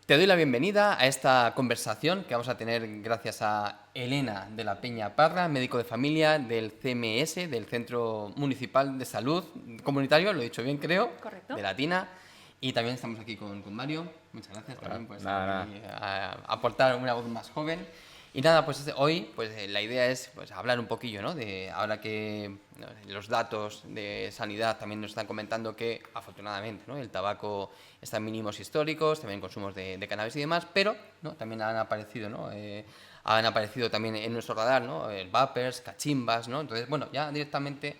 Te doy la bienvenida a esta conversación que vamos a tener gracias a Elena de la Peña Parra, médico de familia del CMS, del Centro Municipal de Salud Comunitario, lo he dicho bien creo, Correcto. de Latina. Y también estamos aquí con Mario. Muchas gracias Hola, también por estar nada, nada. aquí a aportar una voz más joven. Y nada, pues hoy la idea es hablar un poquillo, ¿no? De ahora que los datos de sanidad también nos están comentando que afortunadamente, ¿no? El tabaco está en mínimos históricos, también consumos de cannabis y demás, pero ¿no? También han aparecido, ¿no? Han aparecido también en nuestro radar, ¿no? El vapers, cachimbas, ¿no? Entonces, bueno, ya directamente,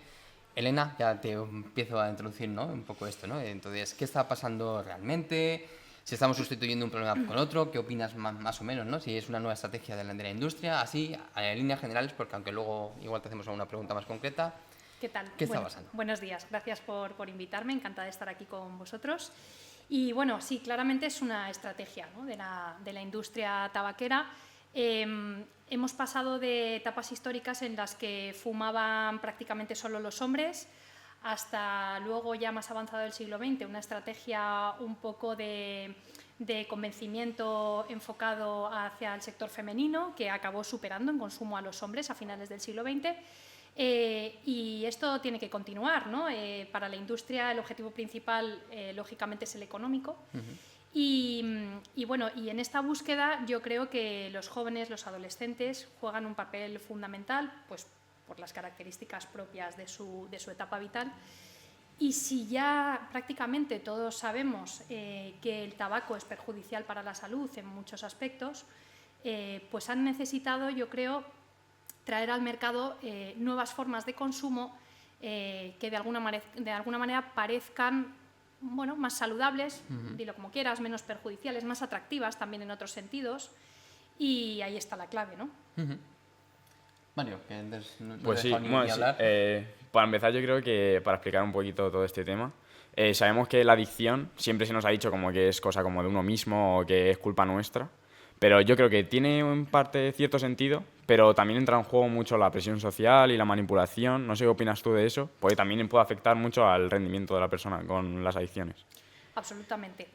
Elena, ya te empiezo a introducir, ¿no? Un poco esto, ¿no? Entonces, ¿qué está pasando realmente? Si estamos sustituyendo un problema con otro, ¿qué opinas más o menos, ¿no? Si es una nueva estrategia de la industria, así, en líneas generales, porque aunque luego igual te hacemos alguna pregunta más concreta, ¿Qué tal? ¿qué está pasando? Buenos días. Gracias por invitarme. Encantada de estar aquí con vosotros. Y bueno, sí, claramente es una estrategia, ¿no? de la industria tabaquera. Hemos pasado de etapas históricas en las que fumaban prácticamente solo los hombres hasta luego, ya más avanzado del siglo XX, una estrategia un poco de convencimiento enfocado hacia el sector femenino, que acabó superando en consumo a los hombres a finales del siglo XX. Y esto tiene que continuar, ¿no? Para la industria el objetivo principal, lógicamente, es el económico. Bueno, y en esta búsqueda yo creo que los jóvenes, los adolescentes, juegan un papel fundamental, pues por las características propias de su etapa vital. Y si ya prácticamente todos sabemos que el tabaco es perjudicial para la salud en muchos aspectos, pues han necesitado, yo creo, traer al mercado nuevas formas de consumo que de alguna manera parezcan, bueno, más saludables, dilo como quieras, menos perjudiciales, más atractivas también en otros sentidos. Y ahí está la clave, ¿no? Mario, que antes no Pues he sí, dejado ni bueno, sí. hablar. Para empezar, yo creo que para explicar un poquito todo este tema, sabemos que la adicción siempre se nos ha dicho como que es cosa como de uno mismo o que es culpa nuestra, pero yo creo que tiene en parte cierto sentido, pero también entra en juego mucho la presión social y la manipulación. No sé qué opinas tú de eso, porque también puede afectar mucho al rendimiento de la persona con las adicciones. Absolutamente.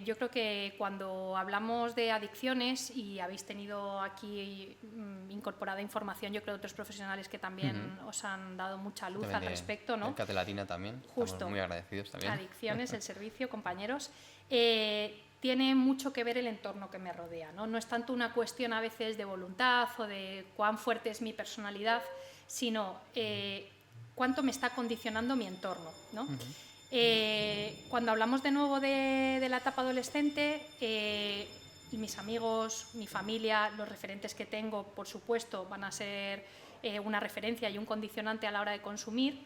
Yo creo que cuando hablamos de adicciones, y habéis tenido aquí incorporada información, yo creo, de otros profesionales que también os han dado mucha luz al respecto, ¿no? En Latina también, Justo. estamos muy agradecidos también. Adicciones, el servicio, compañeros. Tiene mucho que ver el entorno que me rodea, ¿no? No es tanto una cuestión a veces de voluntad o de cuán fuerte es mi personalidad, sino cuánto me está condicionando mi entorno, ¿no? Cuando hablamos de nuevo de la etapa adolescente, mis amigos, mi familia, los referentes que tengo, por supuesto, van a ser una referencia y un condicionante a la hora de consumir.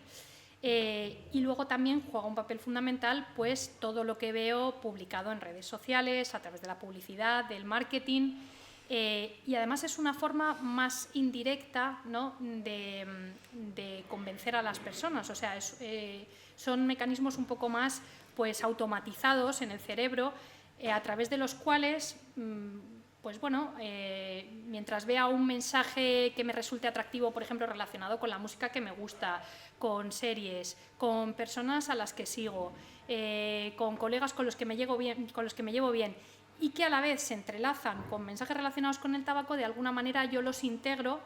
Y luego también juega un papel fundamental pues todo lo que veo publicado en redes sociales, a través de la publicidad, del marketing. Y además es una forma más indirecta, ¿no? de convencer a las personas. O sea, son mecanismos un poco más pues automatizados en el cerebro, a través de los cuales pues bueno, mientras vea un mensaje que me resulte atractivo, por ejemplo, relacionado con la música que me gusta, con series, con personas a las que sigo, con colegas con los que me llevo bien, y que a la vez se entrelazan con mensajes relacionados con el tabaco, de alguna manera yo los integro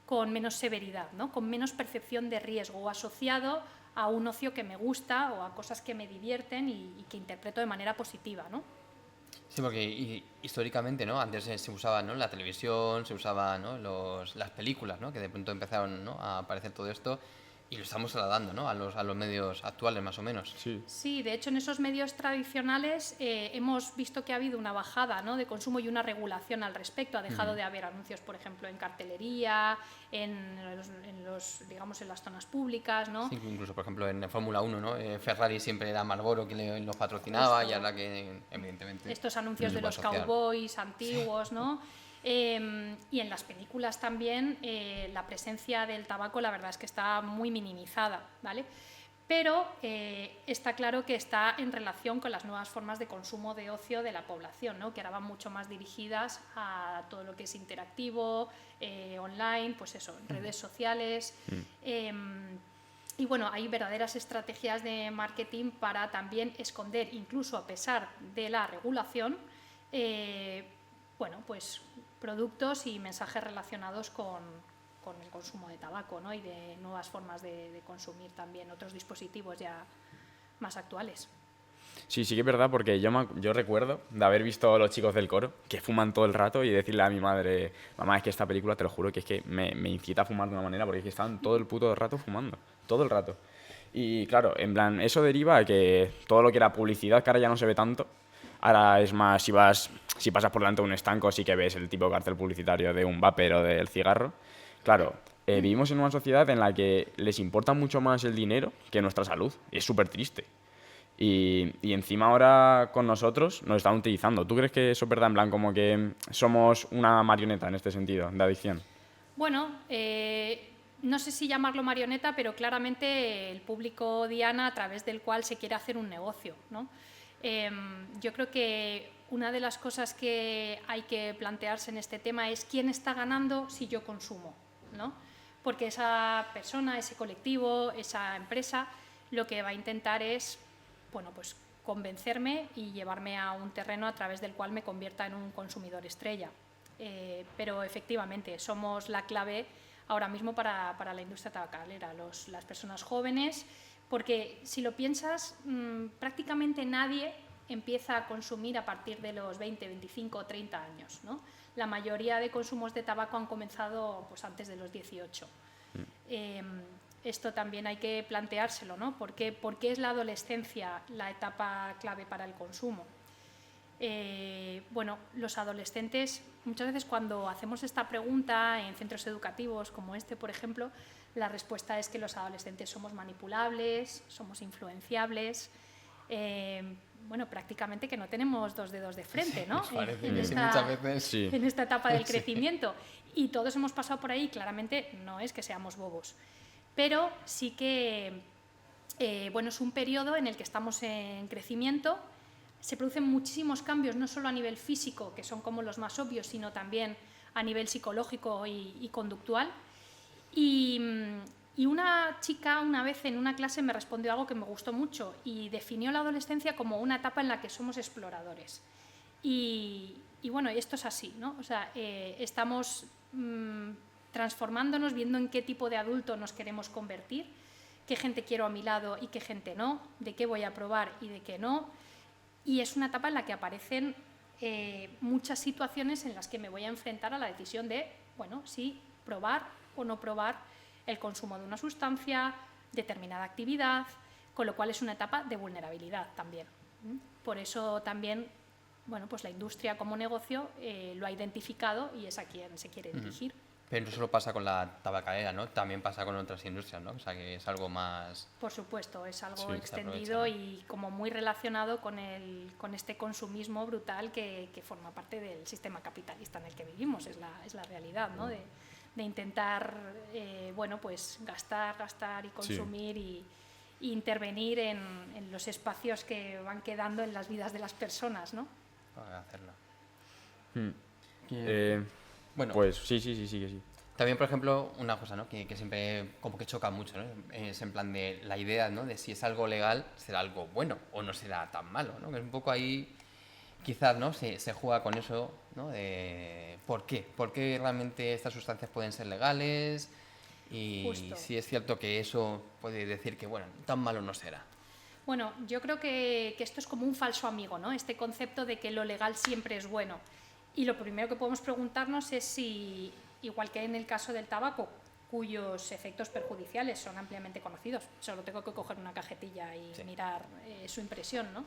con menos severidad, ¿no? Con menos percepción de riesgo, o asociado a un ocio que me gusta o a cosas que me divierten y que interpreto de manera positiva, ¿no? Sí, porque históricamente, ¿no? Antes se usaba, ¿no? La televisión, se usaba, ¿no? Las películas, ¿no? Que de pronto empezaron, ¿no? A aparecer todo esto y lo estamos trasladando, ¿no? A los medios actuales, más o menos. Sí. Sí, de hecho en esos medios tradicionales hemos visto que ha habido una bajada, ¿no? de consumo y una regulación al respecto. Ha dejado de haber anuncios, por ejemplo, en cartelería, digamos, en las zonas públicas, ¿no? Sí, incluso, por ejemplo, en Fórmula 1, ¿no? Ferrari siempre era Marlboro quien los patrocinaba. Justo. Y ahora que, evidentemente, Estos anuncios no de se puede los asociar. cowboys antiguos, ¿no? Y en las películas también la presencia del tabaco, la verdad es que está muy minimizada, ¿vale? Pero está claro que está en relación con las nuevas formas de consumo de ocio de la población, ¿no? Que ahora van mucho más dirigidas a todo lo que es interactivo, online, pues eso, redes sociales. Y bueno, hay verdaderas estrategias de marketing para también esconder, incluso a pesar de la regulación, bueno, pues productos y mensajes relacionados con el consumo de tabaco, ¿no? Y de nuevas formas de consumir también, otros dispositivos ya más actuales. Sí, sí que es verdad, porque yo recuerdo de haber visto a los chicos del coro que fuman todo el rato y decirle a mi madre, mamá, es que esta película, te lo juro, que es que me incita a fumar de una manera, porque es que están todo el puto rato fumando, todo el rato. Y claro, en plan, eso deriva a que todo lo que era publicidad, que ahora ya no se ve tanto, ahora es más, si pasas por delante de un estanco, sí que ves el tipo de cartel publicitario de un vapor o del cigarro. Claro, vivimos en una sociedad en la que les importa mucho más el dinero que nuestra salud, y es súper triste. Y encima ahora con nosotros nos están utilizando. ¿Tú crees que eso es verdad? En plan, como que somos una marioneta en este sentido, de adicción. Bueno, no sé si llamarlo marioneta, pero claramente el público diana a través del cual se quiere hacer un negocio, ¿no? Yo creo que una de las cosas que hay que plantearse en este tema es quién está ganando si yo consumo, ¿no? Porque esa persona, ese colectivo, esa empresa, lo que va a intentar es, bueno, pues convencerme y llevarme a un terreno a través del cual me convierta en un consumidor estrella. Pero efectivamente somos la clave ahora mismo para la industria tabacalera, las personas jóvenes, porque si lo piensas, prácticamente nadie empieza a consumir a partir de los 20, 25 o 30 años, ¿no? La mayoría de consumos de tabaco han comenzado pues, antes de los 18. Esto también hay que planteárselo, ¿no? ¿Por qué es la adolescencia la etapa clave para el consumo? Bueno, los adolescentes, muchas veces cuando hacemos esta pregunta en centros educativos como este, por ejemplo, la respuesta es que los adolescentes somos manipulables, somos influenciables, bueno, prácticamente que no tenemos dos dedos de frente, ¿no? Muchas veces sí. En esta etapa del crecimiento. Y todos hemos pasado por ahí, claramente no es que seamos bobos. Pero sí que, bueno, es un periodo en el que estamos en crecimiento, se producen muchísimos cambios, no solo a nivel físico, que son como los más obvios, sino también a nivel psicológico y conductual. Y una chica una vez en una clase me respondió algo que me gustó mucho y definió la adolescencia como una etapa en la que somos exploradores. Y bueno, esto es así, ¿no? O sea, estamos transformándonos, viendo en qué tipo de adulto nos queremos convertir, qué gente quiero a mi lado y qué gente no, de qué voy a probar y de qué no. Y es una etapa en la que aparecen muchas situaciones en las que me voy a enfrentar a la decisión de, bueno, sí, probar o no probar el consumo de una sustancia, determinada actividad, con lo cual es una etapa de vulnerabilidad también. Por eso también, bueno, pues la industria como negocio lo ha identificado y es a quien se quiere dirigir. Pero no solo pasa con la tabacalera, ¿no? También pasa con otras industrias, ¿no? O sea, que es algo más... Por supuesto, es algo extendido y como muy relacionado con este consumismo brutal que forma parte del sistema capitalista en el que vivimos, es la realidad, ¿no? De intentar, bueno, pues gastar y consumir y intervenir en los espacios que van quedando en las vidas de las personas, ¿no? Para hacerlo. Bueno, pues sí que sí. También, por ejemplo, una cosa, ¿no? que siempre como que choca mucho, ¿no? Es en plan de la idea, ¿no? De si es algo legal, será algo bueno o no será tan malo, ¿no? Que es un poco ahí, quizás, ¿no? Se juega con eso, ¿no? De ¿por qué? ¿Por qué realmente estas sustancias pueden ser legales? Y Justo. si es cierto que eso puede decir que, bueno, tan malo no será. Bueno, yo creo que esto es como un falso amigo, ¿no? Este concepto de que lo legal siempre es bueno. Y lo primero que podemos preguntarnos es si, igual que en el caso del tabaco, cuyos efectos perjudiciales son ampliamente conocidos, solo tengo que coger una cajetilla y mirar su impresión, ¿no?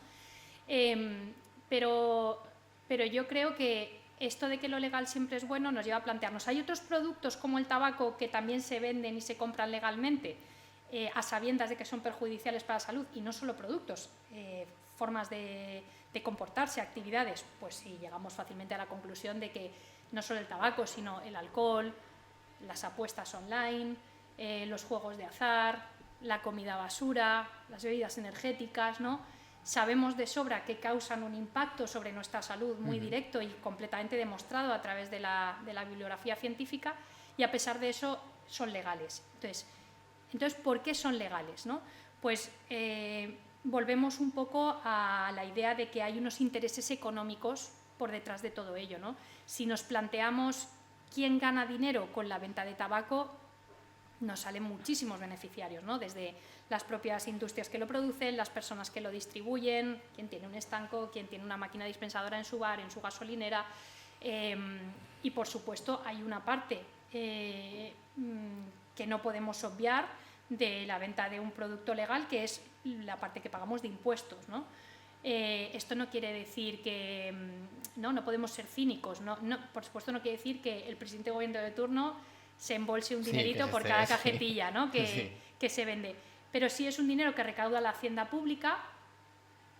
Pero yo creo que esto de que lo legal siempre es bueno nos lleva a plantearnos, ¿hay otros productos como el tabaco que también se venden y se compran legalmente a sabiendas de que son perjudiciales para la salud? Y no solo productos, formas de comportarse, actividades, pues sí, llegamos fácilmente a la conclusión de que no solo el tabaco, sino el alcohol, las apuestas online, los juegos de azar, la comida basura, las bebidas energéticas, ¿no? Sabemos de sobra que causan un impacto sobre nuestra salud muy directo y completamente demostrado a través de la bibliografía científica, y a pesar de eso son legales. Entonces, ¿por qué son legales, no? Pues volvemos un poco a la idea de que hay unos intereses económicos por detrás de todo ello, ¿no? Si nos planteamos quién gana dinero con la venta de tabaco, nos salen muchísimos beneficiarios, ¿no? Desde las propias industrias que lo producen, las personas que lo distribuyen, quien tiene un estanco, quien tiene una máquina dispensadora en su bar, en su gasolinera, y por supuesto hay una parte que no podemos obviar de la venta de un producto legal, que es la parte que pagamos de impuestos, ¿no? Esto no quiere decir que no podemos ser cínicos, por supuesto no quiere decir que el presidente de gobierno de turno se embolse un dinerito por cada cajetilla, ¿no? que se vende, pero sí es un dinero que recauda la hacienda pública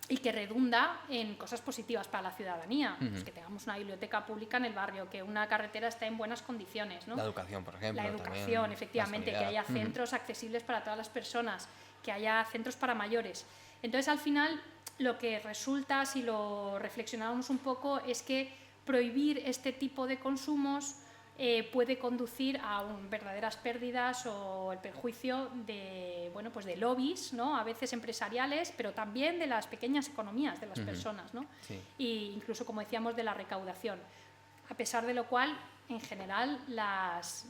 y que redunda en cosas positivas para la ciudadanía. Pues que tengamos una biblioteca pública en el barrio, que una carretera esté en buenas condiciones, ¿no? La educación, por ejemplo. La educación, también, efectivamente, que haya centros accesibles para todas las personas, que haya centros para mayores. Entonces, al final, lo que resulta, si lo reflexionamos un poco, es que prohibir este tipo de consumos puede conducir a verdaderas pérdidas o el perjuicio de, bueno, pues de lobbies, ¿no? A veces empresariales, pero también de las pequeñas economías de las personas, ¿no? Sí. E incluso, como decíamos, de la recaudación. A pesar de lo cual, en general, las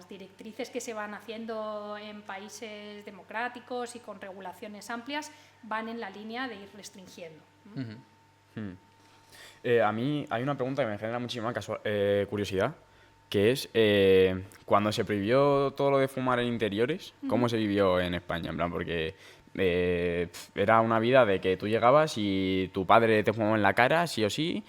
directrices que se van haciendo en países democráticos y con regulaciones amplias van en la línea de ir restringiendo. A mí hay una pregunta que me genera muchísima curiosidad, que es cuando se prohibió todo lo de fumar en interiores, ¿cómo se vivió en España? En plan, porque era una vida de que tú llegabas y tu padre te fumaba en la cara, sí o sí,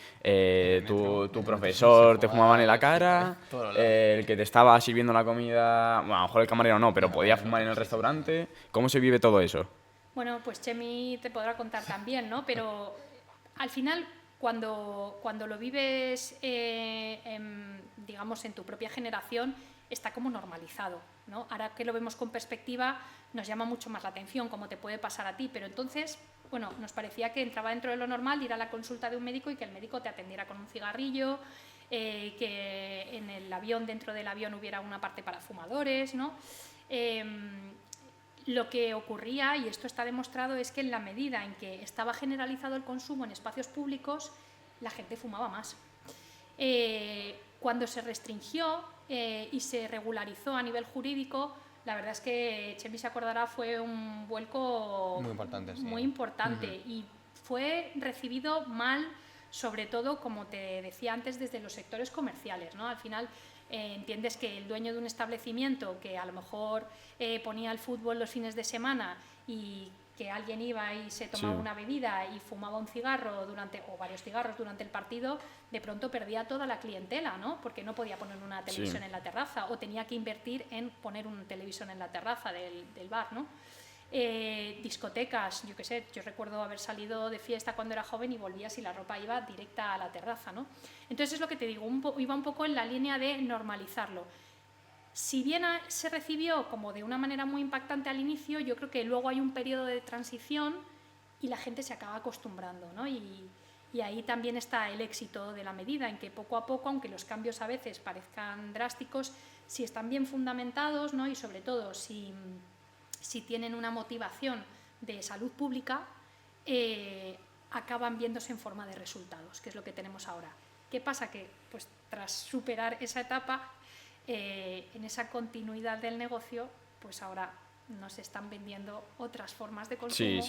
tu profesor te fumaba en la cara, el que te estaba sirviendo la comida, bueno, a lo mejor el camarero no, pero podía fumar en el restaurante. ¿Cómo se vive todo eso? Bueno, pues Chemi te podrá contar también, ¿no? Pero al final, cuando lo vives, digamos, en tu propia generación, está como normalizado, ¿no? Ahora que lo vemos con perspectiva, nos llama mucho más la atención, como te puede pasar a ti, pero entonces, bueno, nos parecía que entraba dentro de lo normal ir a la consulta de un médico y que el médico te atendiera con un cigarrillo, que en el avión, dentro del avión, hubiera una parte para fumadores, ¿no? Lo que ocurría, y esto está demostrado, es que en la medida en que estaba generalizado el consumo en espacios públicos, la gente fumaba más. Cuando se restringió y se regularizó a nivel jurídico, la verdad es que, Chemi se acordará, fue un vuelco muy importante, sí. muy importante y fue recibido mal, sobre todo, como te decía antes, desde los sectores comerciales, ¿no? Al final, entiendes que el dueño de un establecimiento que a lo mejor ponía el fútbol los fines de semana y que alguien iba y se tomaba una bebida y fumaba un cigarro o varios cigarros durante el partido, de pronto perdía toda la clientela, ¿no? Porque no podía poner una televisión en la terraza o tenía que invertir en poner una televisión en la terraza del bar, ¿no? Discotecas, yo qué sé, yo recuerdo haber salido de fiesta cuando era joven y volvías y la ropa iba directa a la terraza, ¿no? Entonces es lo que te digo, iba un poco en la línea de normalizarlo. Si bien se recibió como de una manera muy impactante al inicio, yo creo que luego hay un periodo de transición y la gente se acaba acostumbrando, ¿no? Y ahí también está el éxito de la medida, en que poco a poco, aunque los cambios a veces parezcan drásticos, si están bien fundamentados, ¿no? Y sobre todo si tienen una motivación de salud pública, acaban viéndose en forma de resultados, que es lo que tenemos ahora. ¿Qué pasa? Que pues, tras superar esa etapa, en esa continuidad del negocio, pues ahora nos están vendiendo otras formas de consumo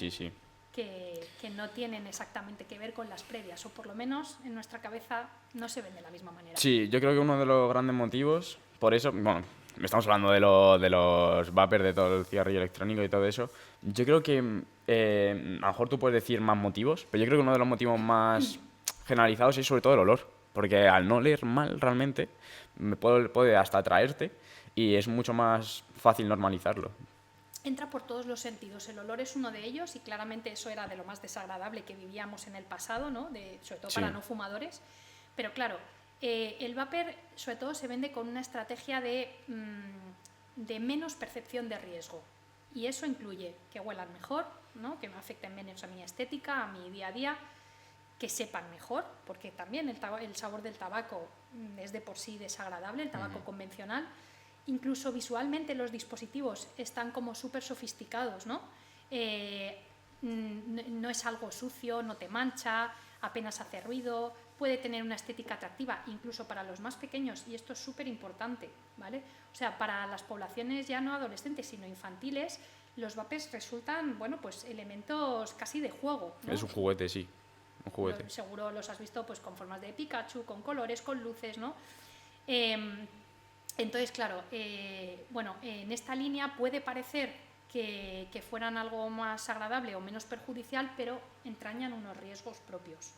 que no tienen exactamente que ver con las previas, o por lo menos en nuestra cabeza no se ven de la misma manera. Sí, yo creo que uno de los grandes motivos, por eso, bueno, estamos hablando de los vapers, de todo el cigarrillo electrónico y todo eso, yo creo que a lo mejor tú puedes decir más motivos, pero yo creo que uno de los motivos más generalizados es sobre todo el olor, porque al no oler mal realmente puede hasta atraerte y es mucho más fácil normalizarlo. Entra por todos los sentidos. El olor es uno de ellos y claramente eso era de lo más desagradable que vivíamos en el pasado, ¿no? Sobre todo para no fumadores. Pero claro, el vapor sobre todo se vende con una estrategia de menos percepción de riesgo. Y eso incluye que huelan mejor, ¿no? Que me afecten menos a mi estética, a mi día a día, que sepan mejor, porque también el sabor del tabaco es de por sí desagradable, el tabaco convencional. Incluso visualmente los dispositivos están como súper sofisticados, ¿no? No es algo sucio, no te mancha, apenas hace ruido, puede tener una estética atractiva, incluso para los más pequeños, y esto es súper importante, ¿vale? O sea, para las poblaciones ya no adolescentes, sino infantiles, los vapers resultan, bueno, pues elementos casi de juego, ¿no? Es un juguete, sí, un juguete. Seguro los has visto pues con formas de Pikachu, con colores, con luces, ¿no? Entonces, claro, bueno, en esta línea puede parecer que fueran algo más agradable o menos perjudicial, pero entrañan unos riesgos propios.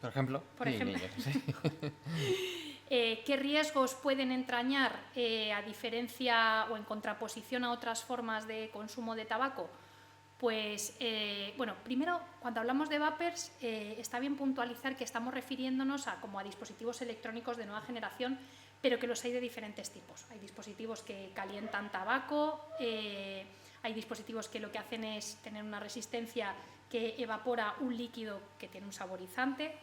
Por ejemplo, ¿qué riesgos pueden entrañar a diferencia o en contraposición a otras formas de consumo de tabaco? Pues, bueno, primero, cuando hablamos de vapers, está bien puntualizar que estamos refiriéndonos como a dispositivos electrónicos de nueva generación, pero que los hay de diferentes tipos. Hay dispositivos que calientan tabaco, hay dispositivos que lo que hacen es tener una resistencia que evapora un líquido que tiene un saborizante.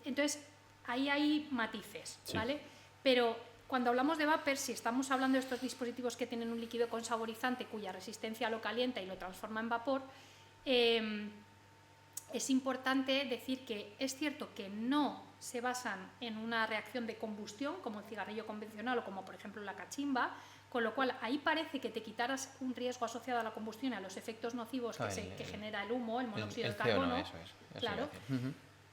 Entonces, ahí hay matices, ¿vale? Pero cuando hablamos de vapers, si estamos hablando de estos dispositivos que tienen un líquido con saborizante cuya resistencia lo calienta y lo transforma en vapor, es importante decir que es cierto que no se basan en una reacción de combustión como el cigarrillo convencional o como por ejemplo la cachimba, con lo cual ahí parece que te quitaras un riesgo asociado a la combustión y a los efectos nocivos que genera el humo, el monóxido de carbono. Eso claro.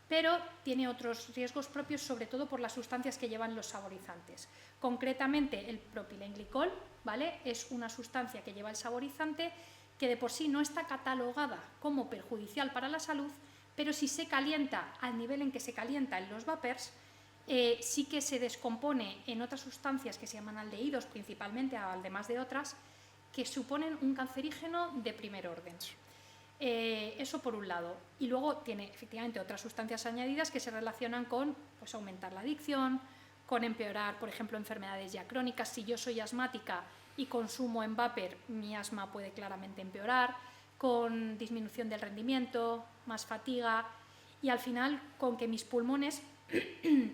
Pero tiene otros riesgos propios, sobre todo por las sustancias que llevan los saborizantes. Concretamente, el propilenglicol, ¿vale? Es una sustancia que lleva el saborizante que de por sí no está catalogada como perjudicial para la salud, pero si se calienta al nivel en que se calienta en los vapers, sí que se descompone en otras sustancias que se llaman aldehídos, principalmente, además de otras, que suponen un cancerígeno de primer orden. Eso por un lado. Y luego tiene efectivamente otras sustancias añadidas que se relacionan con pues, aumentar la adicción, con empeorar, por ejemplo, enfermedades ya crónicas. Si yo soy asmática y consumo en vapor, mi asma puede claramente empeorar, con disminución del rendimiento, más fatiga y al final con que mis pulmones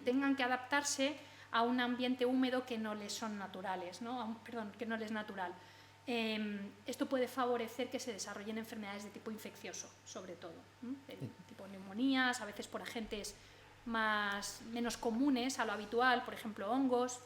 tengan que adaptarse a un ambiente húmedo que no les son naturales, ¿no? Perdón, que no les es natural. Esto puede favorecer que se desarrollen enfermedades de tipo infeccioso, sobre todo, de tipo neumonías, a veces por agentes menos comunes a lo habitual, por ejemplo hongos.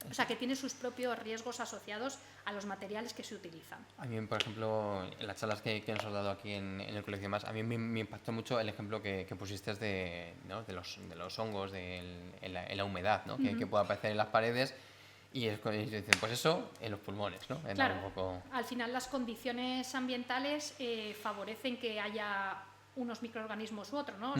O sea, que tiene sus propios riesgos asociados a los materiales que se utilizan. A mí, por ejemplo, en las charlas que nos has dado aquí en el colegio más, a mí me impactó mucho el ejemplo que pusiste ¿no? de los hongos en la humedad, ¿no? Que puede aparecer en las paredes. Y dicen, pues eso en los pulmones, ¿no? Claro, un poco... al final las condiciones ambientales favorecen que haya unos microorganismos u otros, ¿no?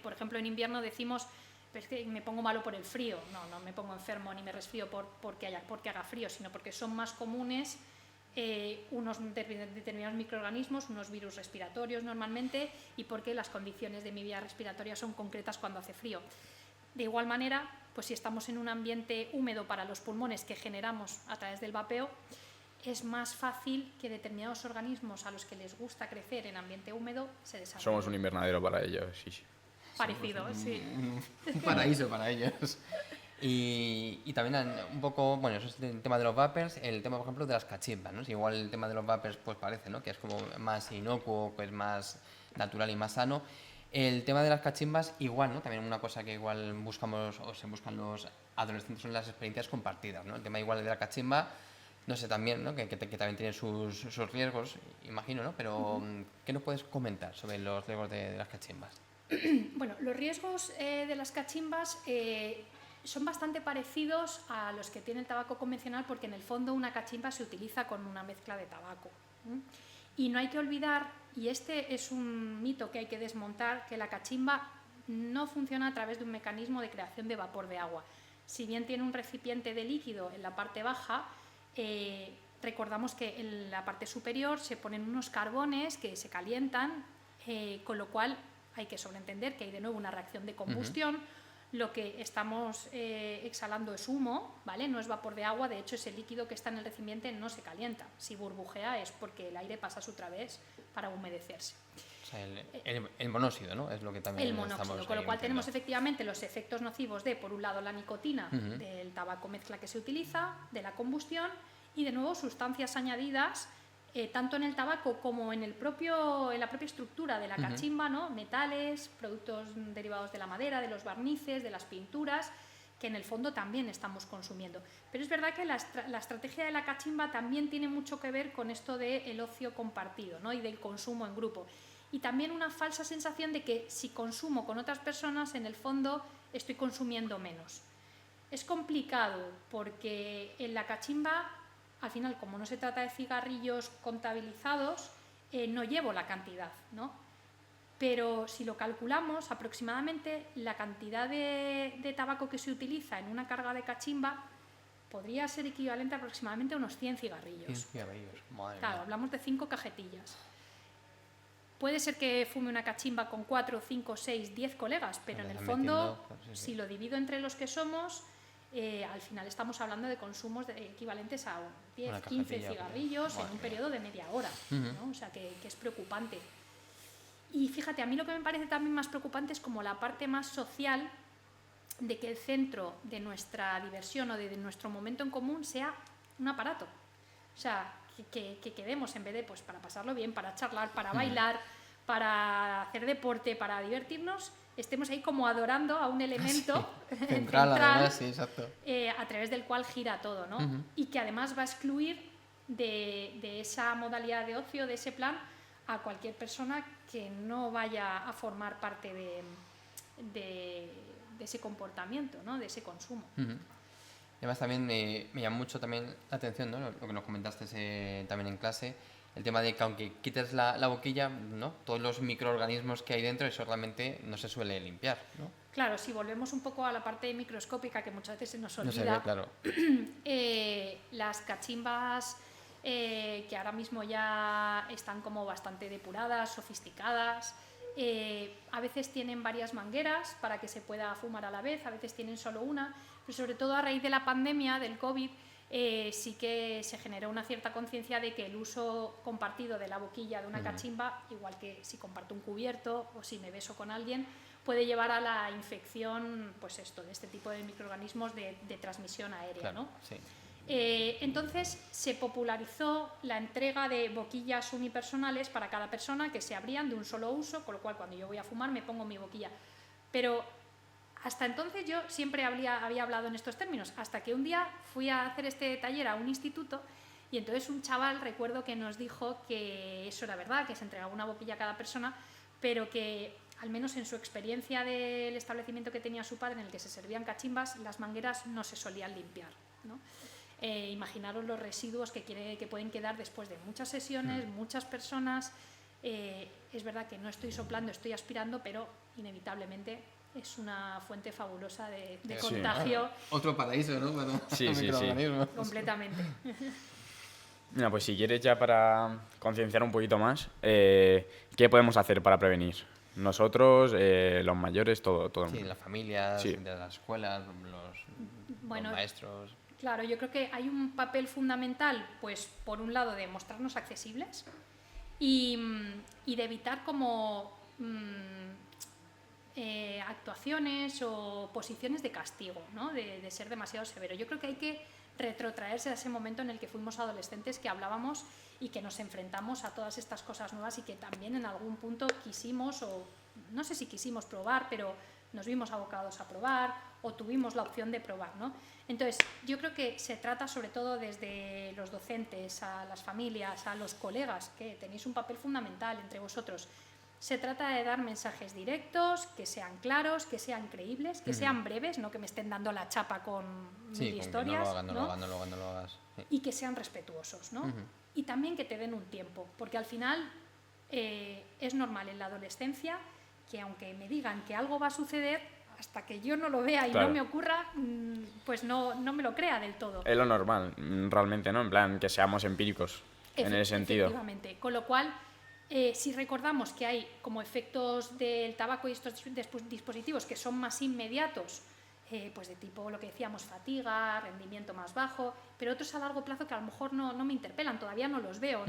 Por ejemplo, en invierno decimos pues que me pongo malo por el frío. No me pongo enfermo ni me resfrío porque haga frío, sino porque son más comunes unos determinados microorganismos, unos virus respiratorios normalmente, y porque las condiciones de mi vía respiratoria son concretas cuando hace frío. De igual manera, pues si estamos en un ambiente húmedo para los pulmones que generamos a través del vapeo, es más fácil que determinados organismos a los que les gusta crecer en ambiente húmedo se desarrollen. Somos un invernadero para ellos, sí. Parecido, sí. Un paraíso para ellos. Y también un poco, bueno, eso es el tema de los vapers, el tema, por ejemplo, de las cachimbas, ¿no? Si igual el tema de los vapers, pues parece, ¿no? Que es como más inocuo, que es más natural y más sano. El tema de las cachimbas, igual, ¿no? También una cosa que igual buscamos o se buscan los adolescentes son las experiencias compartidas, ¿no? El tema igual de la cachimba, no sé, también, ¿no? Que también tiene sus riesgos, imagino, ¿no? Pero, ¿qué nos puedes comentar sobre los riesgos de las cachimbas? Bueno, los riesgos de las cachimbas son bastante parecidos a los que tiene el tabaco convencional, porque en el fondo una cachimba se utiliza con una mezcla de tabaco. Y no hay que olvidar, y este es un mito que hay que desmontar, que la cachimba no funciona a través de un mecanismo de creación de vapor de agua. Si bien tiene un recipiente de líquido en la parte baja, recordamos que en la parte superior se ponen unos carbones que se calientan, con lo cual hay que sobreentender que hay de nuevo una reacción de combustión. Lo que estamos exhalando es humo, ¿vale? No es vapor de agua, de hecho ese líquido que está en el recipiente no se calienta. Si burbujea es porque el aire pasa a su través para humedecerse. O sea, el monóxido, ¿no? Es lo que también el monóxido, con lo cual tenemos efectivamente los efectos nocivos de, por un lado, la nicotina del tabaco mezcla que se utiliza, de la combustión, y de nuevo sustancias añadidas tanto en el tabaco como en la propia estructura de la cachimba, ¿no? Metales, productos derivados de la madera, de los barnices, de las pinturas, que en el fondo también estamos consumiendo. Pero es verdad que la estrategia de la cachimba también tiene mucho que ver con esto del ocio compartido, ¿no? Y del consumo en grupo. Y también una falsa sensación de que si consumo con otras personas, en el fondo estoy consumiendo menos. Es complicado porque en la cachimba, al final, como no se trata de cigarrillos contabilizados, no llevo la cantidad, ¿no? Pero si lo calculamos, aproximadamente la cantidad de tabaco que se utiliza en una carga de cachimba podría ser equivalente aproximadamente a unos 100 cigarrillos. 100 cigarrillos, madre Claro, mía. hablamos de 5 cajetillas. Puede ser que fume una cachimba con 4, 5, 6, 10 colegas, pero en el fondo, si lo divido entre los que somos, al final estamos hablando de consumos equivalentes a 10, 15 cigarrillos en un periodo de media hora, ¿no? O sea que es preocupante. Y fíjate, a mí lo que me parece también más preocupante es como la parte más social de que el centro de nuestra diversión o de nuestro momento en común sea un aparato. O sea, que quedemos en vez de, pues, para pasarlo bien, para charlar, para bailar, para hacer deporte, para divertirnos, estemos ahí como adorando a un elemento Central, además, sí, exacto. a través del cual gira todo, ¿no? Y que además va a excluir de esa modalidad de ocio, de ese plan, a cualquier persona que no vaya a formar parte de ese comportamiento, ¿no? De ese consumo. Además también me llama mucho también la atención, ¿no? Lo que nos comentaste también en clase, el tema de que aunque quites la boquilla, ¿no? Todos los microorganismos que hay dentro, eso realmente no se suele limpiar, ¿no? Claro, si volvemos un poco a la parte microscópica que muchas veces se nos olvida, No se ve, claro. Las cachimbas que ahora mismo ya están como bastante depuradas, sofisticadas, a veces tienen varias mangueras para que se pueda fumar a la vez, a veces tienen solo una, pero sobre todo a raíz de la pandemia, del COVID, sí que se generó una cierta conciencia de que el uso compartido de la boquilla de una cachimba, igual que si comparto un cubierto o si me beso con alguien, puede llevar a la infección, pues esto, de este tipo de microorganismos de transmisión aérea, Claro, ¿no? sí. Entonces se popularizó la entrega de boquillas unipersonales para cada persona que se abrían de un solo uso, con lo cual cuando yo voy a fumar me pongo mi boquilla. Pero hasta entonces yo siempre había hablado en estos términos, hasta que un día fui a hacer este taller a un instituto y entonces un chaval, recuerdo que nos dijo que eso era verdad, que se entregaba una boquilla a cada persona, pero que al menos en su experiencia del establecimiento que tenía su padre en el que se servían cachimbas, las mangueras no se solían limpiar, ¿no? Imaginaros los residuos que pueden quedar después de muchas sesiones, muchas personas. Es verdad que no estoy soplando, estoy aspirando, pero inevitablemente es una fuente fabulosa de contagio. Otro paraíso, ¿no? Para Sí, los sí, microorganismos. Completamente. Mira, pues si quieres ya para concienciar un poquito más, ¿qué podemos hacer para prevenir? Nosotros, los mayores, todo el Sí, mundo. las familias, Sí. de las escuelas, los maestros. Claro, yo creo que hay un papel fundamental, pues por un lado de mostrarnos accesibles y de evitar como actuaciones o posiciones de castigo, ¿no? De ser demasiado severo. Yo creo que hay que retrotraerse a ese momento en el que fuimos adolescentes, que hablábamos y que nos enfrentamos a todas estas cosas nuevas y que también en algún punto quisimos, o no sé si quisimos probar, pero nos vimos abocados a probar o tuvimos la opción de probar, ¿no? Entonces, yo creo que se trata sobre todo desde los docentes, a las familias, a los colegas, que tenéis un papel fundamental entre vosotros. Se trata de dar mensajes directos, que sean claros, que sean creíbles, que sean breves, no que me estén dando la chapa con mil historias, no lo hagas. Sí. Y que sean respetuosos, ¿no? Y también que te den un tiempo, porque al final es normal en la adolescencia que aunque me digan que algo va a suceder, hasta que yo no lo vea y Claro. no me ocurra, pues no me lo crea del todo. Es lo normal, realmente, ¿no? En plan, que seamos empíricos en ese sentido. Efectivamente. Con lo cual, si recordamos que hay como efectos del tabaco y estos dispositivos que son más inmediatos, pues de tipo lo que decíamos, fatiga, rendimiento más bajo, pero otros a largo plazo que a lo mejor no me interpelan, todavía no los veo,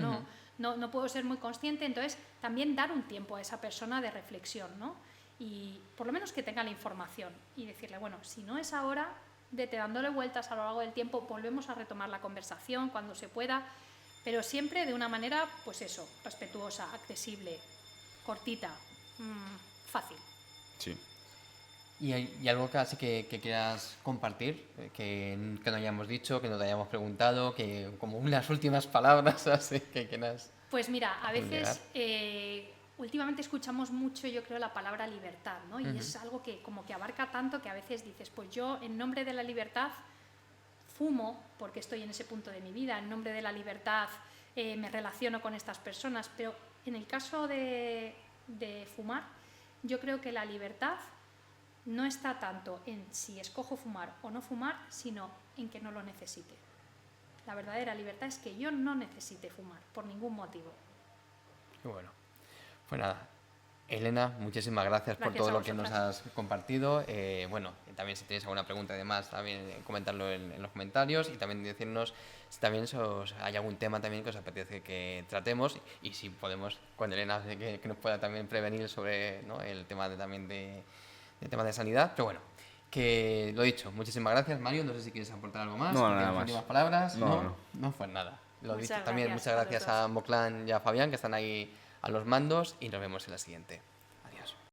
no puedo ser muy consciente, entonces también dar un tiempo a esa persona de reflexión, ¿no? Y por lo menos que tenga la información y decirle, bueno, si no es ahora, vete dándole vueltas a lo largo del tiempo, volvemos a retomar la conversación cuando se pueda, pero siempre de una manera, pues eso, respetuosa, accesible, cortita, fácil. Sí. ¿Y algo que así que quieras compartir, que no hayamos dicho, que no te hayamos preguntado, que como unas últimas palabras así que quieras? Pues mira, a veces llegar. últimamente escuchamos mucho, yo creo, la palabra libertad, ¿no? Y es algo que como que abarca tanto que a veces dices, pues yo en nombre de la libertad fumo porque estoy en ese punto de mi vida, en nombre de la libertad me relaciono con estas personas, pero en el caso de fumar, yo creo que la libertad no está tanto en si escojo fumar o no fumar, sino en que no lo necesite. La verdadera libertad es que yo no necesite fumar por ningún motivo. Qué bueno. Pues nada, Elena, muchísimas gracias por todo lo que nos has compartido. Bueno, también si tenéis alguna pregunta además, también comentarlo en los comentarios y también decirnos si también hay algún tema también que os apetece que tratemos y si podemos con Elena que nos pueda también prevenir sobre, ¿no?, el tema el tema de sanidad. Pero bueno, que lo dicho, muchísimas gracias, Mario. No sé si quieres aportar algo más. No, nada más. Últimas palabras. No, pues nada. Lo Muchas dicho también, gracias muchas a los gracias dos. a Moclán y a Fabián que están ahí a los mandos y nos vemos en la siguiente.